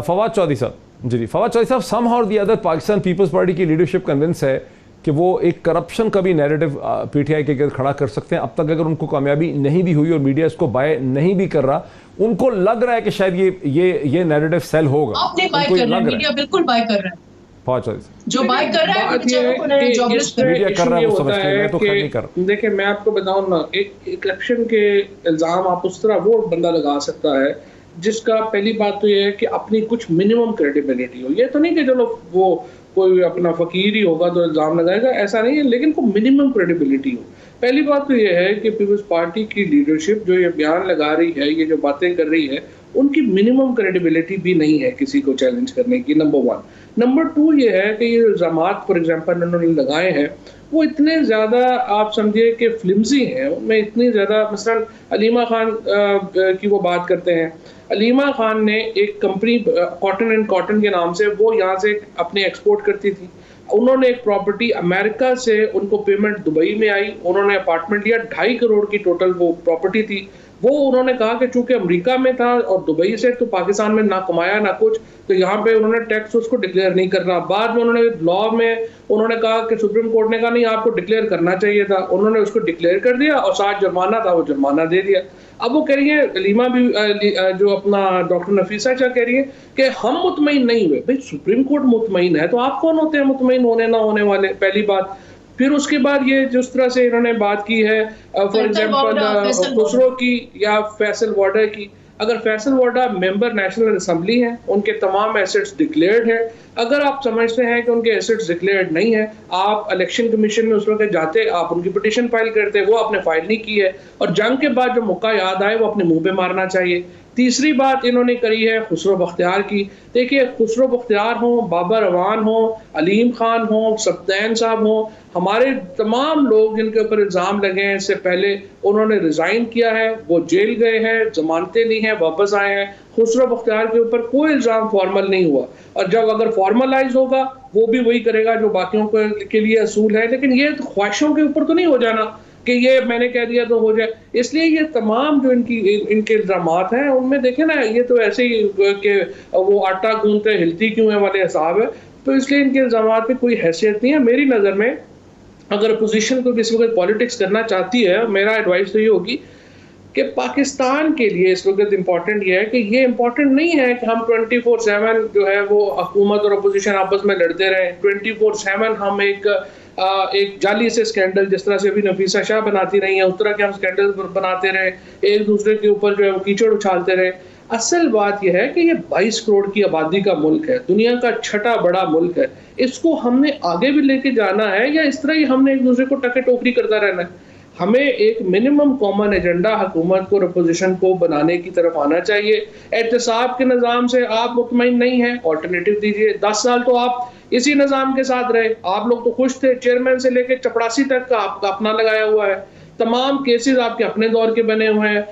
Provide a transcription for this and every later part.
फवाद चौधरी साहब, जी फवाद चौधरी साहब, somehow or the other Pakistan Peoples Party की लीडरशिप कन्विंस है कि वो एक करप्शन का भी नैरेटिव पीटीआई के खड़ा कर सकते हैं। अब तक अगर उनको कामयाबी नहीं भी हुई और मीडिया इसको बाय नहीं भी कर रहा, उनको लग रहा है कि शायद ये नैरेटिव सेल होगा। आपने बाय कर रहा है, मीडिया बिल्कुल बाय कर रहा है। जो बाय कर रहा है मीडिया कर रहा है वो समझते हैं, मैं तो नहीं कर रहा। देखिए मैं आपको बताऊं ना, एक करप्शन के इल्जाम आप उस तरह वो बंदा लगा सकता है जिसका पहली बात तो ये है कि अपनी कुछ मिनिमम क्रेडिबिलिटी हो। ये तो नहीं कि चलो वो कोई अपना फकीर ही होगा तो इल्ज़ाम लगाएगा, ऐसा नहीं है, लेकिन को मिनिमम क्रेडिबिलिटी हो। पहली बात तो ये है कि पीपल्स पार्टी की लीडरशिप जो ये बयान लगा रही है, ये जो बातें कर रही है, उनकी मिनिमम क्रेडिबिलिटी भी नहीं है किसी को चैलेंज करने की, नंबर 1। नंबर 2 ये है कि ये इल्ज़ामात फॉर एग्जाम्पल उन्होंने लगाए हैं वो इतने ज़्यादा आप समझिए कि फ्लिमजी हैं, उनमें इतनी ज़्यादा, मसलन अलीमा खान की वो बात करते हैं। अलीमा खान ने एक कंपनी कॉटन एंड कॉटन के नाम से, वो यहाँ से अपने एक्सपोर्ट करती थी। उन्होंने एक प्रॉपर्टी अमेरिका से, उनको पेमेंट दुबई में आई, उन्होंने अपार्टमेंट लिया, 2.5 करोड़ की टोटल वो प्रॉपर्टी थी। वो उन्होंने कहा कि चूंकि अमेरिका में था और दुबई से, तो पाकिस्तान में ना कमाया ना कुछ, तो यहाँ पे उन्होंने टैक्स उसको डिक्लेयर नहीं करना। बाद में उन्होंने लॉ में उन्होंने कहा कि सुप्रीम कोर्ट ने कहा नहीं आपको डिक्लेयर करना चाहिए था, उन्होंने उसको डिक्लेयर कर दिया और साथ जुर्माना था वो जुर्माना दे दिया। अब वो कह रही है अलीमा भी, जो अपना डॉक्टर नफीसा शाह कह रही है कि हम मुतमईन नहीं हुए। भाई सुप्रीम कोर्ट मुतमईन है तो आप कौन होते हैं मुतमईन होने ना होने वाले, पहली बात। फिर उसके बाद ये जिस तरह से इन्होंने बात की है फॉर एग्जांपल खुसरो की या फैसल वाडा की, अगर फैसल वाडा मेंबर नेशनल असेंबली हैं, उनके तमाम एसेट्स डिक्लेयर्ड हैं, अगर आप समझते हैं कि उनके एसेट्स डिक्लेयर्ड नहीं है, आप इलेक्शन कमीशन में उस वक्त जाते, आप उनकी पिटीशन फाइल करते, वो आपने फाइल नहीं की है, और जंग के बाद जो मौका याद आए वो अपने मुंह पे मारना चाहिए। तीसरी बात इन्होंने करी है खुसरो बख्तियार की। देखिए खुसरो बख्तियार हो, बाबर अवान हो, अलीम खान हो, सब्तैन साहब हो, हमारे तमाम लोग जिनके ऊपर इल्ज़ाम लगे हैं, इससे पहले उन्होंने रिज़ाइन किया है, वो जेल गए हैं, जमानतें ली हैं, वापस आए हैं। खुसरो बख्तियार के ऊपर कोई इल्ज़ाम फॉर्मल नहीं हुआ, और जब अगर फॉर्मलाइज होगा वो भी वही करेगा जो बाकियों के लिए असूल है। लेकिन ये तो ख्वाहिशों के ऊपर तो नहीं हो जाना कि ये मैंने कह दिया तो हो जाए। इसलिए ये तमाम जो इनके इल्ज़ामात हैं उनमें देखें ना, ये तो ऐसे ही कि वो आटा गूंथते हिलती क्यों है वाले हिसाब है। तो इसलिए इनके इल्ज़ामात पे कोई हैसियत नहीं है मेरी नज़र में। अगर अपोजिशन को किसी वक्त पॉलिटिक्स करना चाहती है, मेरा एडवाइस तो ये होगी कि पाकिस्तान के लिए इस वक्त इम्पॉर्टेंट ये है कि ये इम्पॉर्टेंट नहीं है कि हम 24/7 जो है वो हुकूमत और अपोजिशन आपस में लड़ते रहें। 24/7 हम एक जाली से स्कैंडल, जिस तरह से अभी नफीसा शाह बनाती रही है, उस तरह के हम स्कैंडल बनाते रहे, एक दूसरे के ऊपर जो है वो कीचड़ उछालते रहे। असल बात यह है कि ये 22 करोड़ की आबादी का मुल्क है, दुनिया का छठा बड़ा मुल्क है। इसको हमने आगे भी लेके जाना है या इस तरह ही हमने एक दूसरे को टके टोकरी करता रहना है? हमें एक मिनिमम कॉमन एजेंडा हुकूमत को और अपोजिशन को बनाने की तरफ आना चाहिए। एहतसाब के निज़ाम से आप मुतमईन नहीं हैं, ऑल्टरनेटिव दीजिए। 10 साल तो आप इसी निज़ाम के साथ रहे, आप लोग तो खुश थे, चेयरमैन से लेकर चपरासी तक का आपका अपना लगाया हुआ है, तमाम केसेस आपके अपने दौर के बने हुए हैं,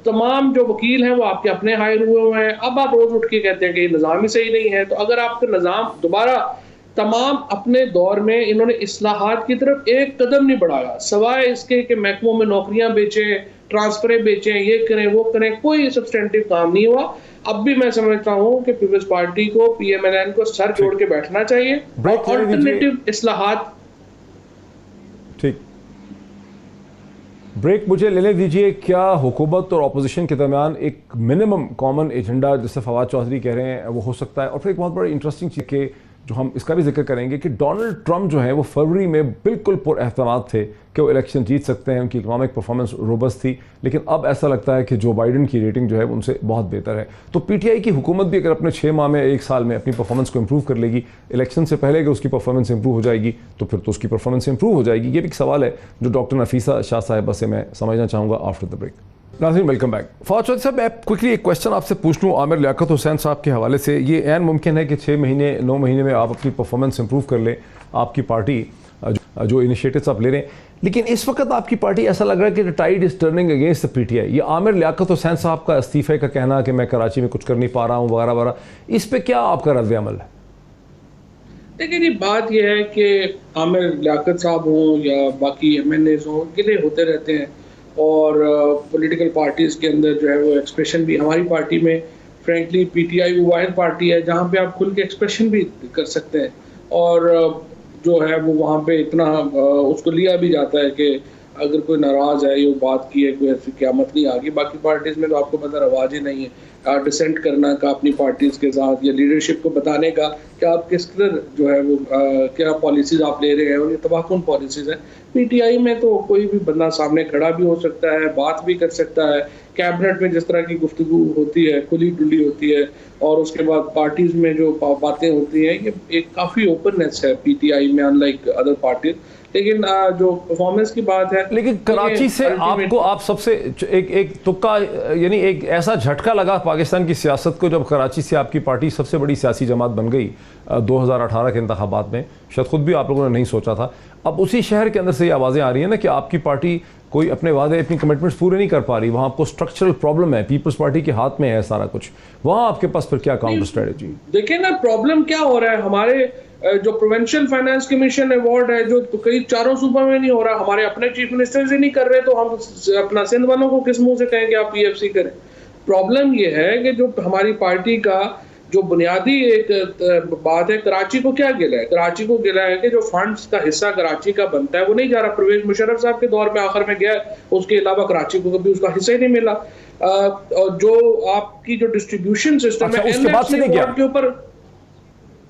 तमाम जो वकील हैं वो आपके अपने हायर हुए हैं। अब आप रोज उठ के कहते हैं कि ये निज़ाम ही सही नहीं है। तो अगर आपका निज़ाम दोबारा तमाम अपने दौर में इन्होंने इस्लाहात की तरफ एक कदम नहीं बढ़ाया, सवाए इसके कि महकमों में नौकरियां बेचें, ट्रांसफरें बेचें, ये करें वो करें, कोई सब्सटेंटिव काम नहीं हुआ। अब भी मैं समझता हूँ कि पीपल्स पार्टी को, PMLN को सर जोड़ के बैठना चाहिए और ऑल्टरनेटिव इस्लाहात। ठीक, ब्रेक मुझे लेने दीजिए। क्या हुकूमत और अपोजिशन के दरमियान एक मिनिमम कॉमन एजेंडा, जैसे फवाद चौधरी कह रहे हैं, वो हो सकता है? और फिर एक बहुत बड़ी इंटरेस्टिंग चीज़ के जो हम इसका भी जिक्र करेंगे कि डोनाल्ड ट्रंप जो है वो फरवरी में बिल्कुल पुरएहतमाद थे कि वो इलेक्शन जीत सकते हैं, उनकी इकोनॉमिक परफॉर्मेंस रोबस्ट थी, लेकिन अब ऐसा लगता है कि जो बाइडन की रेटिंग जो है उनसे बहुत बेहतर है। तो PTI की हुकूमत भी अगर अपने 6 माह में, 1 साल में अपनी परफॉर्मेंस को इंप्रूव कर लेगी, इलेक्शन से पहले अगर उसकी परफॉर्मेंस इंप्रूव हो जाएगी तो फिर तो उसकी परफॉर्मेंस इंप्रूव हो जाएगी। ये भी एक सवाल है जो डॉक्टर नफीसा शाह साहिबा से मैं समझना चाहूँगा आफ्टर द ब्रेक। नाज़रीन वेलकम बैक। फवाद चौधरी साहब, मैं क्विकली एक क्वेश्चन आपसे पूछ लूँ आमिर लियाकत हुसैन साहब के हवाले से। ये ऐन मुमकिन है कि 6 महीने 9 महीने में आप अपनी परफॉर्मेंस इंप्रूव कर लें, आपकी पार्टी जो इनिशिएटिव्स आप ले रहे हैं, लेकिन इस वक्त आपकी पार्टी ऐसा लग रहा है कि tide is turning against the PTI। ये आमिर लियाकत हुसैन साहब का इस्तीफे का कहना कि मैं कराची में कुछ कर नहीं पा रहा हूँ वगैरह वगैरह, इस पर क्या आपका रद्द अमल है? देखिए जी, बात यह है कि आमिर लियाकत साहब हों या बाकी MNAs हों, गिले होते रहते हैं। और पॉलिटिकल पार्टीज़ के अंदर जो है वो एक्सप्रेशन भी, हमारी पार्टी में फ्रेंकली पीटीआई वो वाहिद पार्टी है जहाँ पे आप खुल के एक्सप्रेशन भी कर सकते हैं, और जो है वो वहाँ पे इतना उसको लिया भी जाता है कि अगर कोई नाराज़ है, ये बात की है, कोई ऐसी क़यामत नहीं आ गई। बाकी पार्टीज़ में तो आपको पता रवाज ही नहीं है डिसेंट करना का अपनी पार्टीज़ के साथ, या लीडरशिप को बताने का कि आप किस कदर जो है वो क्या पॉलिसीज़ आप ले रहे हैं और ये तबाहकुन पॉलिसीज़ हैं। पीटीआई में तो कोई भी बंदा सामने खड़ा भी हो सकता है, बात भी कर सकता है। कैबिनेट में जिस तरह की गुफ्तगू होती है, खुली डुली होती है, और उसके बाद पार्टीज़ में जो बातें होती हैं, ये एक काफ़ी ओपननेस है पीटीआई में, अनलाइक अदर पार्टीज़। लेकिन जो परफॉर्मेंस की बात है, लेकिन कराची से आपको आप सबसे एक तुक्का, यानी एक ऐसा झटका लगा पाकिस्तान की सियासत को जब कराची से आपकी पार्टी सबसे बड़ी सियासी जमात बन गई 2018 के इंतखाबात में। शायद खुद भी आप लोगों ने नहीं सोचा था। अब उसी शहर के अंदर से ये आवाज़ें आ रही हैं ना कि आपकी पार्टी कोई अपने वादे, अपनी कमिटमेंट्स पूरे नहीं कर पा रही, वहाँ आपको स्ट्रक्चरल प्रॉब्लम है, पीपल्स पार्टी के हाथ में है सारा कुछ, वहाँ आपके पास फिर क्या काउंटर स्ट्रेटजी? देखिए ना, प्रॉब्लम क्या हो रहा है, हमारे जो प्रोविंशियल फाइनेंस कमीशन अवार्ड है जो कई चारों सूबों में नहीं हो रहा, हमारे अपने चीफ मिनिस्टर से नहीं कर रहे, तो हम अपना सिंध वालों को किस मुंह से कहेंगे आप पीएफसी करें। प्रॉब्लम ये है कि जो हमारी पार्टी का जो बुनियादी एक बात है, कराची को क्या गिला है? कराची को गिला है कि जो फंड्स का हिस्सा कराची का बनता है वो नहीं जा रहा। परवेज मुशर्रफ साहब के दौर में आखिर में गया, उसके अलावा कराची को कभी उसका हिस्सा ही नहीं मिला। और जो आपकी जो डिस्ट्रीब्यूशन सिस्टम है एनएफसी अवार्ड के ऊपर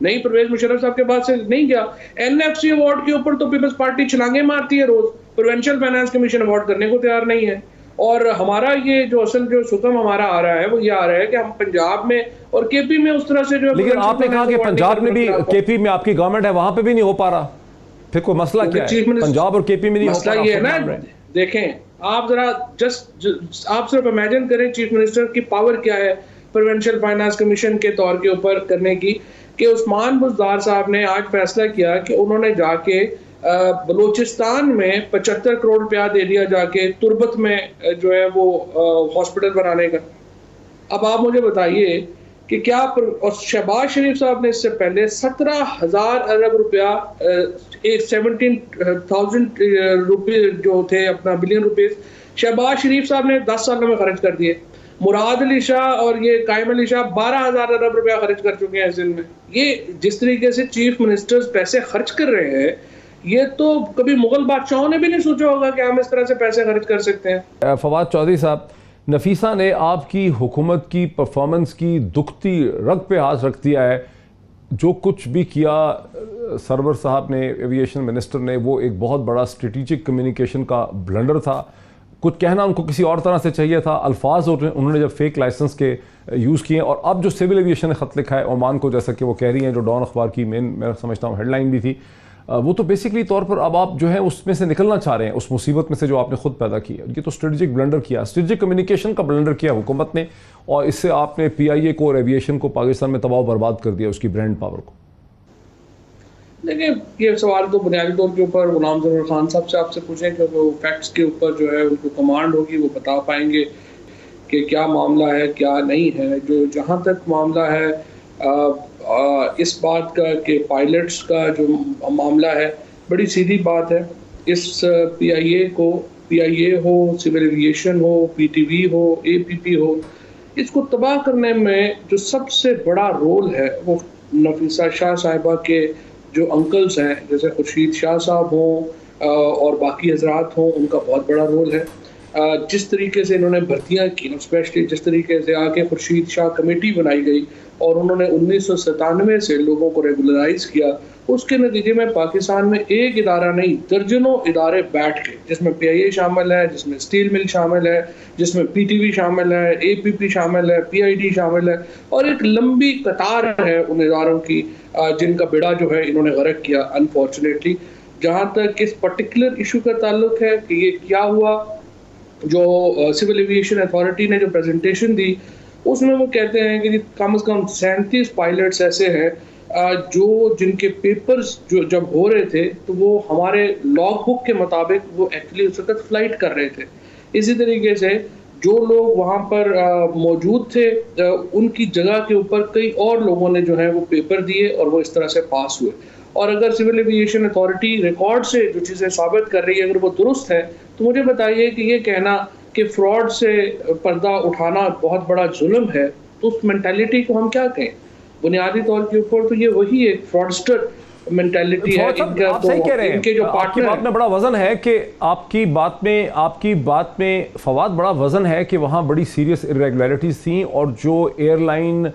नहीं, परवेज मुशर्रफ साहब के बाद से नहीं गया। एनएफसी अवार्ड के ऊपर तो पीपल्स पार्टी छलांगे मारती है रोज, प्रोविंशियल फाइनेंस कमीशन अवार्ड करने को तैयार नहीं है। और हमारा ये जो असल जो सुकम हमारा आ रहा है वो ये आ रहा है कि हम पंजाब में और केपी में उस तरह से जो, लेकिन आपने कहा कि पंजाब में भी, केपी में आपकी गवर्नमेंट है, वहां पे भी नहीं हो पा रहा, फिर कोई मसला क्या है? पंजाब और केपी में नहीं हो पा रहा, ये है ना। देखें आप जरा आप सिर्फ इमेजिन करें चीफ मिनिस्टर की पावर क्या है प्रोविंशियल फाइनेंस कमीशन के तौर के ऊपर करने की, कि उस्मान बुज़दार साहब ने आज फैसला किया कि उन्होंने जाके बलूचिस्तान में 75 करोड़ रुपया दे दिया जाके तुर्बत में जो है वो हॉस्पिटल बनाने का। अब आप मुझे बताइए कि क्या और शहबाज शरीफ साहब ने इससे पहले 17,000 अरब रुपया 17,000 रुपये जो थे अपना बिलियन रुपीस शहबाज शरीफ साहब ने 10 सालों में खर्च कर दिए। मुराद अली शाह और ये कायम अली शाह 12,000 अरब रुपया खर्च कर चुके हैं इस दिन में। ये जिस तरीके से चीफ मिनिस्टर्स पैसे खर्च कर रहे हैं, ये तो कभी मुगल बादशाहों ने भी नहीं सोचा होगा कि हम इस तरह से पैसे खर्च कर सकते हैं। फवाद चौधरी साहब, नफीसा ने आपकी हुकूमत की परफॉर्मेंस की दुखती रग पे हाथ रख दिया है। जो कुछ भी किया सरवर साहब ने, एविएशन मिनिस्टर ने, वो एक बहुत बड़ा स्ट्रेटेजिक कम्युनिकेशन का ब्लंडर था। कुछ कहना उनको किसी और तरह से चाहिए था, अल्फाज उन्होंने जब फेक लाइसेंस के यूज़ किए। और अब जो सिविल एविएशन ने ख़त लिखा है ओमान को, जैसा कि वो कह रही हैं, जो डॉन अखबार की मेन मैं समझता हूँ हेडलाइन भी थी, वो तो बेसिकली तौर पर अब आप जो है उसमें से निकलना चाह रहे हैं, उस मुसीबत में से जो आपने खुद पैदा की है। ये तो स्ट्रेटेजिक ब्लंडर किया, स्ट्रेटेजिक कम्युनिकेशन का ब्लंडर किया हुकूमत ने, और इससे आपने पीआईए को और एविएशन को पाकिस्तान में तबाह बर्बाद कर दिया, उसकी ब्रांड पावर को। देखिए ये सवाल तो बुनियादी तौर के ऊपर गुलाम ज़फ़र खान साहब से आपसे पूछें, क्योंकि वो फैक्ट्स के ऊपर जो है उनको कमांड होगी, वो बता पाएंगे कि क्या मामला है क्या नहीं है। जो जहाँ तक मामला है इस बात का कि पायलट्स का जो मामला है, बड़ी सीधी बात है। इस पीआईए हो, सिविल एविएशन हो, पीटीवी हो, एपीपी हो, इसको तबाह करने में जो सबसे बड़ा रोल है वो नफीसा शाह साहिबा के जो अंकल्स हैं, जैसे खुर्शीद शाह साहब हों और बाकी हजरात हों, उनका बहुत बड़ा रोल है। जिस तरीके से इन्होंने भर्तियां की, स्पेशली जिस तरीके से आके खुर्शीद शाह कमेटी बनाई गई और उन्होंने 1997 से लोगों को रेगुलराइज किया, उसके नतीजे में पाकिस्तान में एक इदारा नहीं दर्जनों इदारे बैठ के, जिसमें पीआईए शामिल है, जिसमें स्टील मिल शामिल है, जिसमें पीटीवी शामिल है, एपीपी शामिल है, पीआईडी शामिल है, और एक लंबी कतार है उन इदारों की जिनका बेड़ा जो है इन्होंने गर्क किया अनफॉर्चुनेटली। जहाँ तक इस पर्टिकुलर इशू का ताल्लुक है कि ये क्या हुआ, जो सिविल एविएशन अथॉरिटी ने जो प्रेजेंटेशन दी उसमें वो कहते हैं कि कम से कम 37 पायलट्स ऐसे हैं जो जिनके पेपर्स जो जब हो रहे थे तो वो हमारे लॉग बुक के मुताबिक वो एक्चुअली उस वक्त फ्लाइट कर रहे थे। इसी तरीके से जो लोग वहाँ पर मौजूद थे उनकी जगह के ऊपर कई और लोगों ने जो है वो पेपर दिए और वो इस तरह से पास हुए। और अगर सिविल एविएशन अथॉरिटी रिकॉर्ड से जो चीज़ें साबित कर रही है अगर वो दुरुस्त है तो मुझे बताइए कि ये कहना कि फ्रॉड से पर्दा उठाना बहुत बड़ा जुल्म है, तो उस मेंटालिटी को हम क्या कहें? बुनियादी तौर के ऊपर तो ये वही एक फ्रॉडस्टर मेंटालिटी है। आप सही कह रहे हैं, इनके जो आपकी बात में बड़ा वजन है कि आपकी बात में फवाद बड़ा वजन है कि वहाँ बड़ी सीरियस इरेगुलरिटीज थी, और जो airline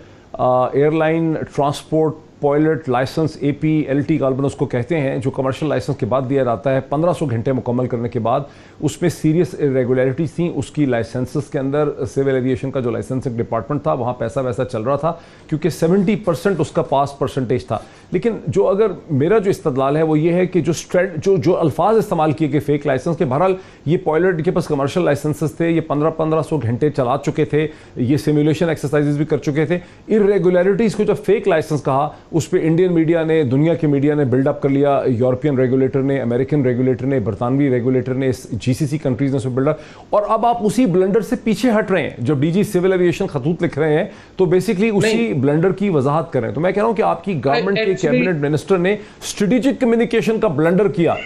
transport pilot licence APLT गालबन उसको कहते हैं, जो कमर्शियल लाइसेंस के बाद दिया जाता है 1500 घंटे मुकम्मल करने के बाद, उसमें सीरियस इरेगुलरिटीज थी उसकी लाइसेंसेस के अंदर। सिविल एविएशन का जो लाइसेंसिंग डिपार्टमेंट था वहाँ पैसा वैसा चल रहा था, क्योंकि 70% उसका पास परसेंटेज था। लेकिन जो अगर मेरा जो इस्तदलाल है वो ये है कि जो अल्फाज इस्तेमाल किए गए फेक लाइसेंस के, बहरहाल ये पायलट के पास कमर्शियल लाइसेंसेस थे, ये 1500 घंटे चला चुके थे, ये सिमुलेशन एक्सरसाइजेज भी कर चुके थे। इरेगुलरिटीज़ को जब फेक लाइसेंस कहा, उस पर इंडियन मीडिया ने, दुनिया के मीडिया ने बिल्डअप कर लिया, यूरोपियन रेगुलेटर ने, अमेरिकन रेगुलेटर ने, बरतानवी रेगुलेटर ने, GCC कंट्रीज ने उसमें बिल्डअप, और अब आप उसी ब्लंडर से पीछे हट रहे हैं। जब DG सिविल एविएशन खतूत लिख रहे हैं तो बेसिकली उसी ब्लंडर की वजाहत कर रहे हैं। तो मैं कह रहा हूं कि आपकी गवर्नमेंट के कैबिनेट मिनिस्टर ने स्ट्रेटेजिक कम्युनिकेशन का ब्लंडर किया।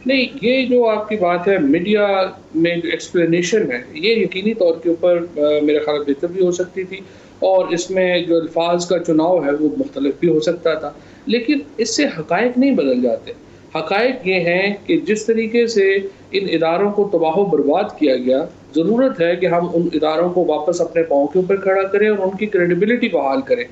नहीं, ये जो आपकी बात है मीडिया में जो एक्सप्लेनेशन है, ये यकीनी तौर के ऊपर मेरे ख्याल बेहतर भी हो सकती थी, और इसमें जो अल्फाज का चुनाव है वो मुख्तलिफ भी हो सकता था, लेकिन इससे हकायक नहीं बदल जाते। हकायक ये हैं कि जिस तरीके से इन इदारों को तबाह बर्बाद किया गया, ज़रूरत है कि हम उन इदारों को वापस अपने पाँव के ऊपर खड़ा करें और उनकी क्रेडिबिलिटी बहाल करें।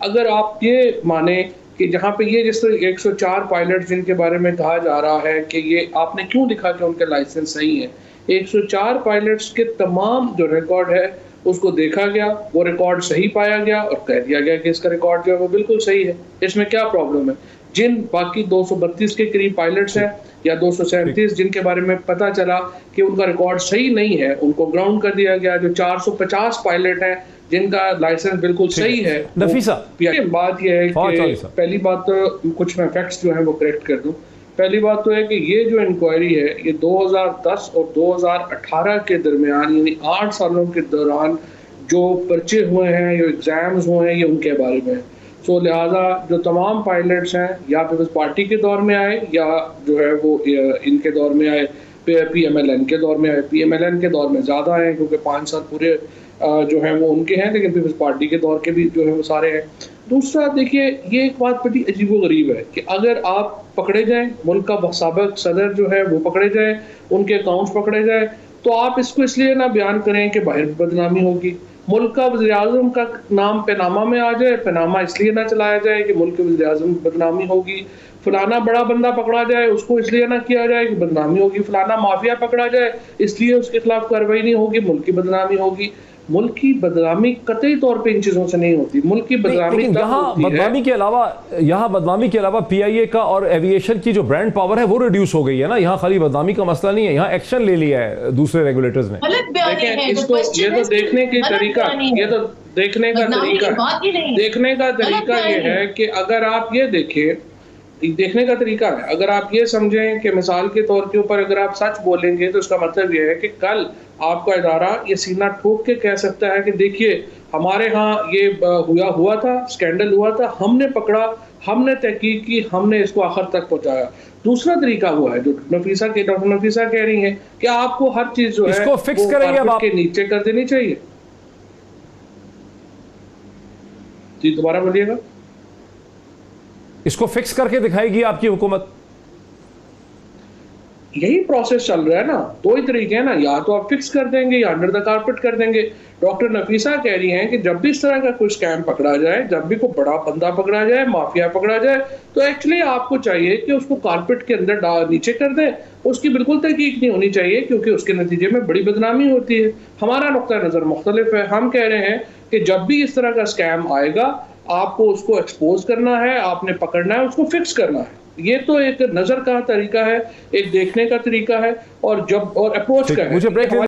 अगर आप ये माने कि जहाँ पे ये जिस 104 पायलट जिनके बारे में कहा जा रहा है कि ये आपने क्यों लिखा कि उनके लाइसेंस सही है, 104 पायलट्स के तमाम जो रिकॉर्ड है उसको देखा गया, वो रिकॉर्ड सही पाया गया और कह दिया गया कि इसका रिकॉर्ड जो है वो बिल्कुल सही है। इसमें क्या प्रॉब्लम है? जिन बाकी 232 के करीब पायलट्स हैं या 237 जिनके बारे में पता चला कि उनका रिकॉर्ड सही नहीं है, उनको ग्राउंड कर दिया गया। जो 450 पायलट हैं जिनका लाइसेंस बिल्कुल सही है। नफीसा, बात यह है कि पहली बात तो कुछ मैं फैक्ट्स जो है वो करेक्ट कर दूं। पहली बात तो है कि ये जो इंक्वायरी है ये 2010 और 2018 के दरमियान, यानी 8 सालों के दौरान जो पर्चे हुए हैं, जो एग्ज़ाम्स हुए हैं, ये उनके बारे में है। सो लिहाजा जो तमाम पायलट्स हैं या पीपल्स पार्टी के दौर में आए या जो है वो इनके दौर में आए, PMLN के दौर में आए। PMLN के दौर में ज़्यादा हैं क्योंकि 5 साल पूरे जो है वो उनके हैं, लेकिन पीपल्स पार्टी के दौर के भी जो है वो सारे हैं। दूसरा देखिए, ये एक बात बड़ी अजीबोगरीब है कि अगर आप पकड़े जाएं, मुल्क का साबिक सदर जो है वो पकड़े जाए, उनके अकाउंट्स पकड़े जाए, तो आप इसको इसलिए ना बयान करें कि बाहर बदनामी होगी। मुल्क का वज़ीर-ए-आज़म का नाम पैनामा में आ जाए, पैनामा इसलिए ना चलाया जाए कि मुल्क के वज़ीर-ए-आज़म की बदनामी होगी। फलाना बड़ा बंदा पकड़ा जाए, उसको इसलिए ना किया जाए कि बदनामी होगी। फलाना माफिया पकड़ा जाए, इसलिए उसके खिलाफ कार्रवाई नहीं होगी, मुल्क की बदनामी होगी। मुल्क की बदनामी कतई तौर पे इन चीजों से नहीं होती। मुल्क की बदनामी यहाँ बदनामी के अलावा PIA का और एविएशन की जो ब्रांड पावर है वो रिड्यूस हो गई है ना। यहाँ खाली बदनामी का मसला नहीं है, यहाँ एक्शन ले लिया है दूसरे रेगुलेटर्स ने। देखिए, इसको ये तो देखने की तरीका, ये तो देखने का तरीका ये है कि अगर आप ये देखें, देखने का तरीका है, अगर आप ये समझें कि मिसाल के तौर के ऊपर अगर आप सच बोलेंगे तो इसका मतलब ये है कि कल आपका इदारा ये सीना ठोक के कह सकता है कि देखिए हमारे यहाँ ये हुआ था, स्कैंडल हुआ था, हमने पकड़ा, हमने तहकीक की, हमने इसको आखिर तक पहुंचाया। दूसरा तरीका वो है जो डॉक्टर नफीसा कह रही हैं कि आपको हर चीज जो है इसको फिक्स करेंगे अब आप के नीचे कर देनी चाहिए। जी दोबारा बोलिएगा। इसको फिक्स करके दिखाएगी आपकी हुकूमत? यही प्रोसेस चल रहा है ना। दो ही तरीके हैं ना, या तो आप फिक्स कर देंगे या अंडर द कारपेट कर देंगे। डॉक्टर नफीसा कह रही हैं कि जब भी इस तरह का कोई स्कैम पकड़ा जाए, जब भी कोई बड़ा बंदा पकड़ा जाए, माफिया पकड़ा जाए, तो एक्चुअली आपको चाहिए कि उसको कारपेट के अंदर नीचे कर दें। उसकी बिल्कुल तहकीक नहीं होनी चाहिए क्योंकि उसके नतीजे में बड़ी बदनामी होती है। हमारा नुक्ता नज़र मुख्तलिफ है। हम कह रहे हैं कि जब भी इस तरह का स्कैम आएगा आपको उसको एक्सपोज करना है, आपने पकड़ना है, उसको फिक्स करना है। ये तो एक नजर का तरीका है, एक देखने का तरीका है और अप्रोच का है।